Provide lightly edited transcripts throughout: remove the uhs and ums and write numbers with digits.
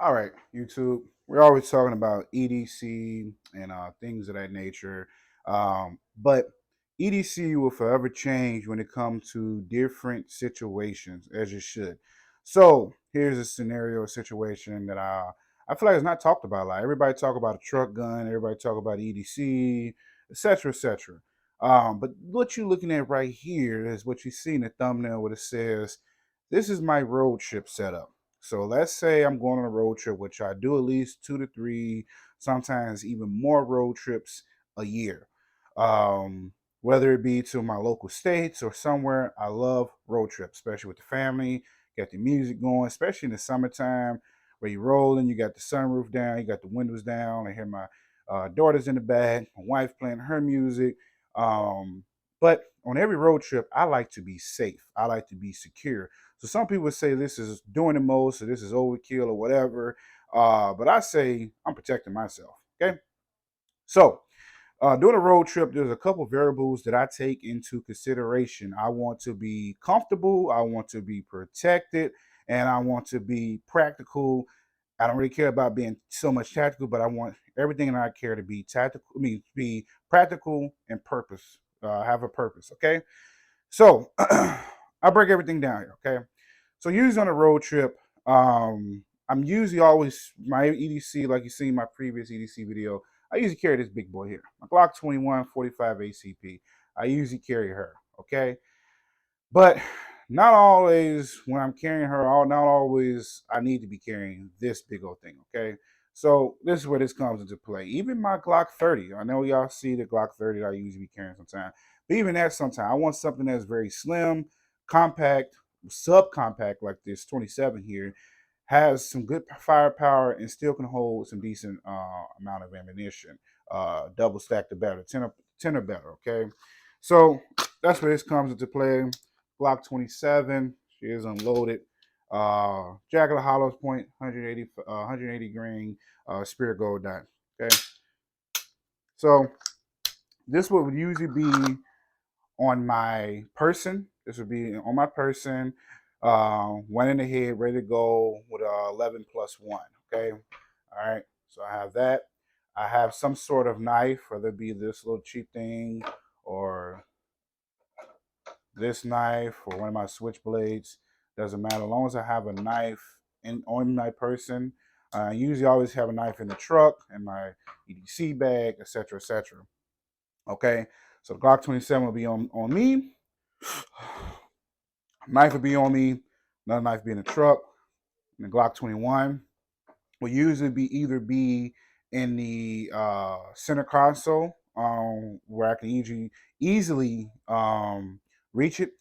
All right, YouTube. We're always talking about EDC and things of that nature. But EDC will forever change when it comes to different situations, as it should. So here's a scenario, a situation that I feel like it's not talked about a lot. Everybody talk about a truck gun, everybody talk about EDC, etc., etc. But what you're looking at right here is what you see in the thumbnail, where it says, "This is my road trip setup." So let's say I'm going on a road trip, which I do at least 2 to 3, sometimes even more road trips a year. Whether it be to my local states or somewhere, I love road trips, especially with the family. Got the music going, especially in the summertime where you're rolling. You got the sunroof down, you got the windows down. I hear my daughters in the back, my wife playing her music. But on every road trip, I like to be safe. I like to be secure. So some people say this is doing the most, or this is overkill, or whatever. But I say I'm protecting myself. Okay. So doing a road trip, there's a couple variables that I take into consideration. I want to be comfortable. I want to be protected, and I want to be practical. I don't really care about being so much tactical, but I want everything that I care to be tactical. I mean, be practical and purpose. Have a purpose. Okay. So I break everything down here. Okay. So usually on a road trip, I'm usually always my EDC, like you see in my previous EDC video. I usually carry this big boy here, my Glock 21 45 ACP. I usually carry her. Okay, but not always when I'm carrying her. Not always I need to be carrying this big old thing. Okay, so this is where this comes into play. Even my Glock 30. I know y'all see the Glock 30 that I usually be carrying sometimes, but even that sometimes I want something that's very slim, compact, subcompact like this 27 here, has some good firepower and still can hold some decent amount of ammunition. Double stack the better, 10 or better. Okay, so that's where this comes into play. Glock 27. She is unloaded. Jacket of Hollows Point, 180 grain Spirit Gold dot. Okay, so this would usually be on my person. This would be on my person. One in the head, ready to go with 11 plus one. Okay, all right. So I have that. I have some sort of knife, whether it be this little cheap thing or this knife or one of my switchblades. Doesn't matter, as long as I have a knife on my person. I usually always have a knife in the truck and my EDC bag, etc., etc. Okay, so the Glock 27 will be on me. Knife will be on me. Another knife be in the truck. And the Glock 21 will usually be in the center console, where I can easily reach it.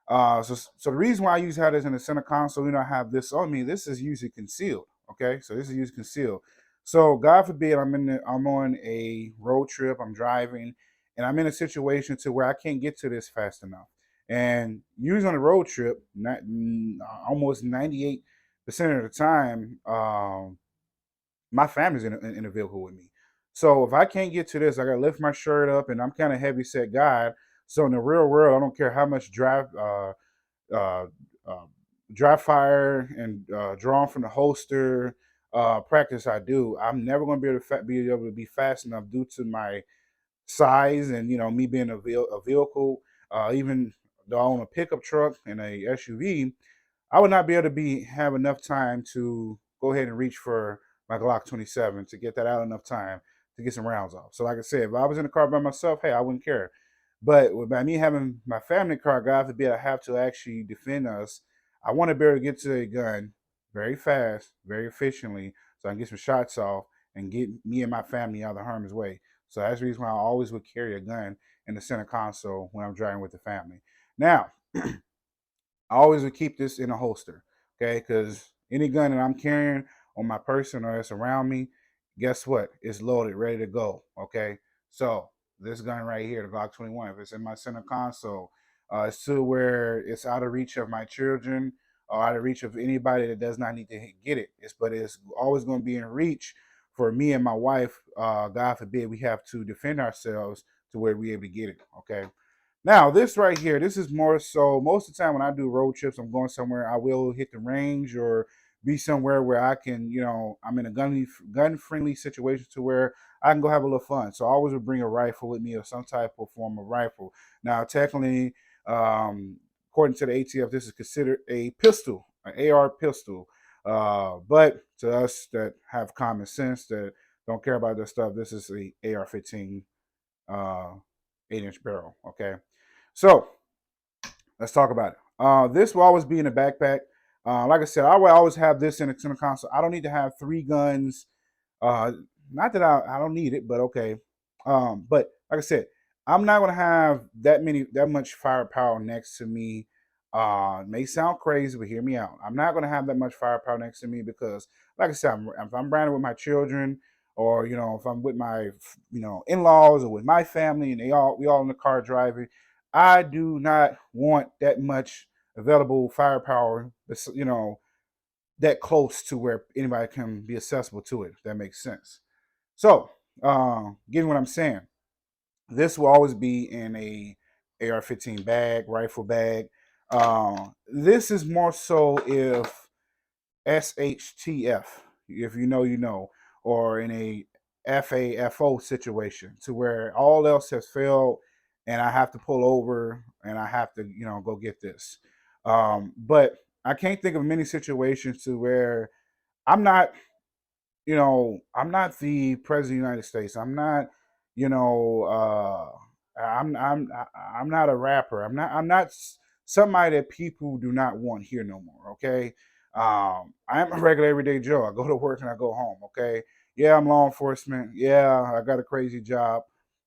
So the reason why I usually have this in the center console, I have this on me. This is usually concealed. Okay, so this is usually concealed. So God forbid I'm on a road trip. I'm driving, and I'm in a situation to where I can't get to this fast enough. And usually on a road trip, almost 98% of the time, my family's in a vehicle with me. So if I can't get to this, I gotta lift my shirt up, and I'm kind of heavy set guy. So in the real world, I don't care how much uh, uh, dry fire and drawn from the holster practice I do. I'm never going to be able to be fast enough due to my size and me being a vehicle. Even though I own a pickup truck and a SUV, I would not be able to have enough time to go ahead and reach for my Glock 27 to get that out enough time to get some rounds off. So like I said, if I was in the car by myself, hey, I wouldn't care. But by me having my family car, God forbid I have to actually defend us, I want to be able to get to a gun very fast, very efficiently, so I can get some shots off and get me and my family out of harm's way. So that's the reason why I always would carry a gun in the center console when I'm driving with the family. Now, I always would keep this in a holster, okay? Because any gun that I'm carrying on my person or that's around me, guess what? It's loaded, ready to go, okay? So this gun right here, the Glock 21, if it's in my center console, it's to where it's out of reach of my children or out of reach of anybody that does not need to get it. But it's always going to be in reach for me and my wife. God forbid we have to defend ourselves to where we able to get it, okay? Now, this right here, this is more so most of the time when I do road trips, I'm going somewhere, I will hit the range or be somewhere where I can, I'm in a gun friendly situation to where I can go have a little fun. So I always would bring a rifle with me or some type of form of rifle. Now, technically, according to the ATF, this is considered a pistol, an AR pistol. But to us that have common sense, that don't care about this stuff, this is a AR-15 uh, 8-inch barrel. Okay, so let's talk about it. This will always be in a backpack. Like I said, I will always have this in a center console. I don't need to have 3 guns. Uh, Not that I don't need it, but okay. But like I said, I'm not gonna have that much firepower next to me. It may sound crazy, but hear me out. I'm not gonna have that much firepower next to me because, like I said, if I'm riding with my children, or if I'm with my in-laws or with my family, and we all in the car driving, I do not want that much available firepower. That close to where anybody can be accessible to it. If that makes sense. So, getting what I'm saying, this will always be in a AR-15 bag, rifle bag. This is more so if SHTF, if you know, you know, or in a FAFO situation to where all else has failed and I have to pull over and I have to, go get this. But I can't think of many situations to where I'm not I'm not the president of the United States. I'm not, you know, I'm not a rapper. I'm not somebody that people do not want here no more. Okay. I am a regular everyday Joe. I go to work and I go home. Okay. Yeah, I'm law enforcement. Yeah, I got a crazy job.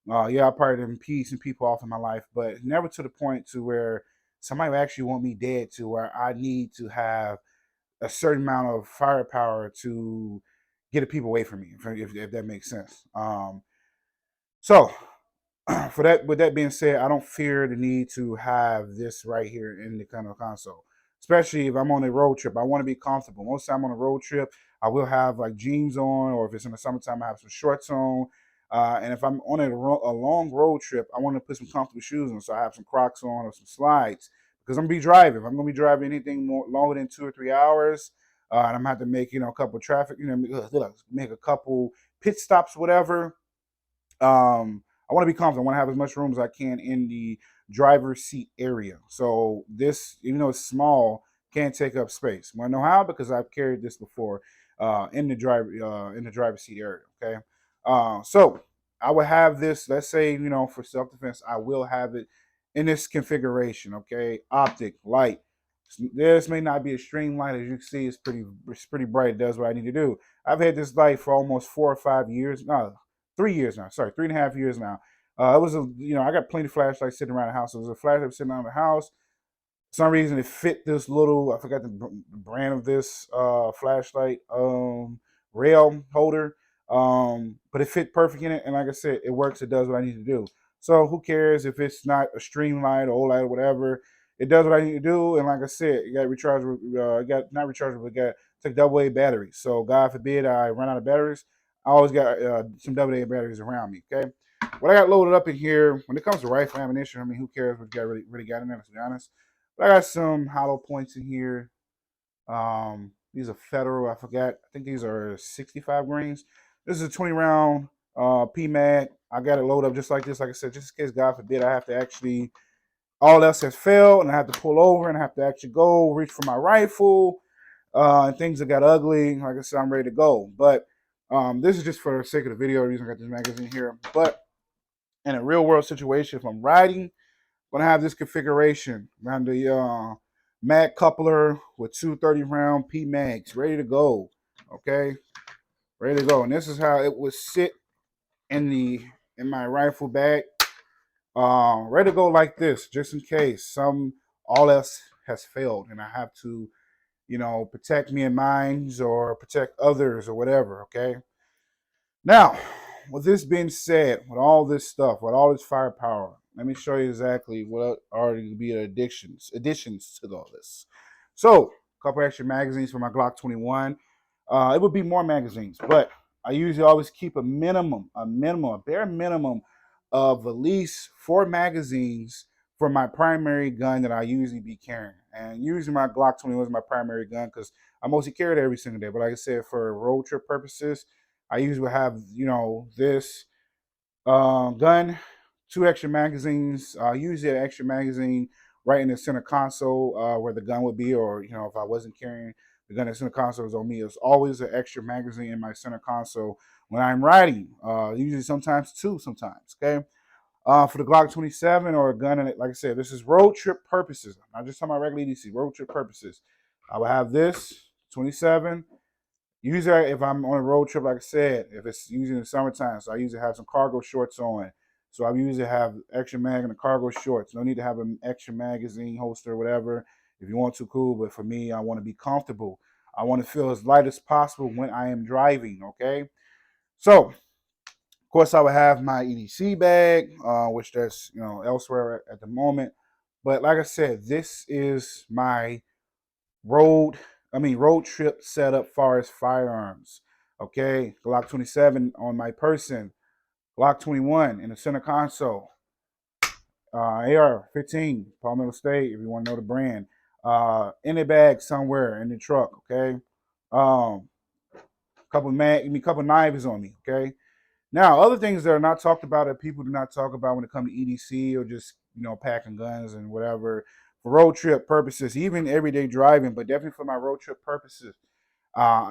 Yeah, I probably done peace and people off in my life, but never to the point to where somebody would actually want me dead, to where I need to have a certain amount of firepower to get the people away from me, if that makes sense. So, for that, with that being said, I don't fear the need to have this right here in the kind of console, especially if I'm on a road trip. I want to be comfortable. Most time on a road trip, I will have like jeans on, or if it's in the summertime, I have some shorts on. And if I'm on a long road trip, I want to put some comfortable shoes on, so I have some Crocs on or some slides because I'm gonna be driving. If I'm gonna be driving anything more longer than 2 or 3 hours, and I'm gonna have to make a couple of traffic, make a couple pit stops, whatever. I want to be comfortable. I want to have as much room as I can in the driver's seat area. So this, even though it's small, can't take up space. Want to know how? Because I've carried this before in the driver's seat area. Okay, so I will have this. Let's say for self defense, I will have it in this configuration. Okay, optic light. This may not be a string light, as you can see. It's pretty bright. It does what I need to do. I've had this light for almost 4 or 5 years. No, 3 years now. Sorry, 3.5 years now. It was I got plenty of flashlights sitting around the house. It was a flashlight sitting around the house. For some reason, it fit this little. I forgot the brand of this flashlight rail holder. But it fit perfect in it, and like I said, it works. It does what I need to do. So who cares if it's not a stream light or OLED or whatever? It does what I need to do, and like I said, you got rechargeable. Got not rechargeable, but got take AA batteries. So God forbid I run out of batteries, I always got some AA batteries around me. Okay, what I got loaded up in here when it comes to rifle ammunition, I mean, who cares what you got really got in there? To be honest, but I got some hollow points in here. These are federal. I forgot. I think these are 65 grains. This is a 20 round PMAG. I got it loaded up just like this. Like I said, just in case God forbid I have to actually all else has failed and I have to pull over and I have to actually go reach for my rifle. And things that got ugly. Like I said, I'm ready to go. But this is just for the sake of the video. The reason I got this magazine here. But in a real world situation, if I'm riding, I'm gonna have this configuration around the mag coupler with two 30-round P mags ready to go. Okay, ready to go. And this is how it would sit in my rifle bag. Ready to go like this, just in case all else has failed and I have to, protect me and mine or protect others or whatever. Okay. Now, with this being said, with all this stuff, with all this firepower, let me show you exactly what are to be additions to all this. So, a couple extra magazines for my Glock 21. It would be more magazines, but I usually always keep a bare minimum of at least 4 magazines for my primary gun that I usually be carrying. And usually my Glock 21 is my primary gun because I mostly carry it every single day. But like I said, for road trip purposes, I usually have, this gun, two extra magazines. Usually an extra magazine right in the center console where the gun would be, or if I wasn't carrying the gun, the center console was on me. There's always an extra magazine in my center console when I'm riding. Usually, sometimes two, sometimes. Okay. For the Glock 27 or a gun in it, like I said, this is road trip purposes. I'm not just talking about regular EDC, road trip purposes. I will have this 27. Usually, if I'm on a road trip, like I said, if it's usually in the summertime, so I usually have some cargo shorts on. So I usually have extra mag in the cargo shorts. No need to have an extra magazine holster or whatever. If you want to, cool. But for me, I want to be comfortable. I want to feel as light as possible when I am driving. Okay. So, of course, I would have my EDC bag, which that's elsewhere at the moment. But like I said, this is my road trip setup far as firearms. Okay, Glock 27 on my person, Glock 21 in the center console, AR-15, Palmetto State, if you want to know the brand, in a bag somewhere in the truck. Okay, couple knives on me. Okay. Now, other things that are not talked about that people do not talk about when it comes to EDC or just packing guns and whatever for road trip purposes, even everyday driving, but definitely for my road trip purposes,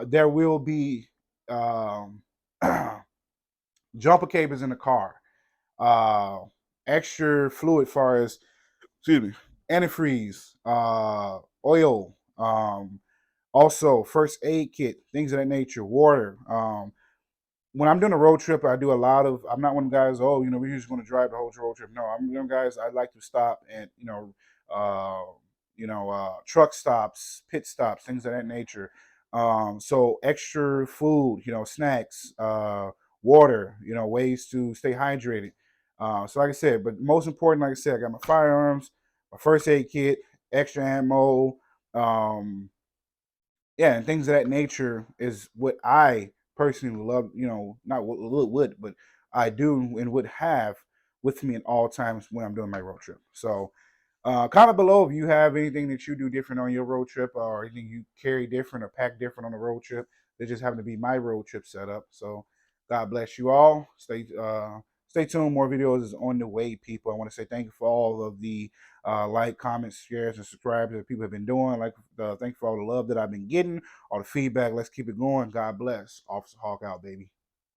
there will be um, jumper cables in the car, uh, extra fluid, far as excuse me, antifreeze, oil, also first aid kit, things of that nature, water. When I'm doing a road trip, I do a lot of. I'm not one of the guys. Oh, we're just going to drive the whole road trip. No, I'm one of them guys. I like to stop and truck stops, pit stops, things of that nature. So extra food, snacks, water, ways to stay hydrated. So like I said, but most important, like I said, I got my firearms, my first aid kit, extra ammo, um, yeah, and things of that nature is what I personally love. Not would, but I do and would have with me at all times when I'm doing my road trip. So, comment below if you have anything that you do different on your road trip, or anything you carry different or pack different on the road trip. That just happened to be my road trip setup. So, God bless you all. Stay tuned. More videos is on the way, people. I want to say thank you for all of the like, comments, shares, and subscribes that people have been doing. Thank you for all the love that I've been getting, all the feedback. Let's keep it going. God bless. Officer Hawk out, baby.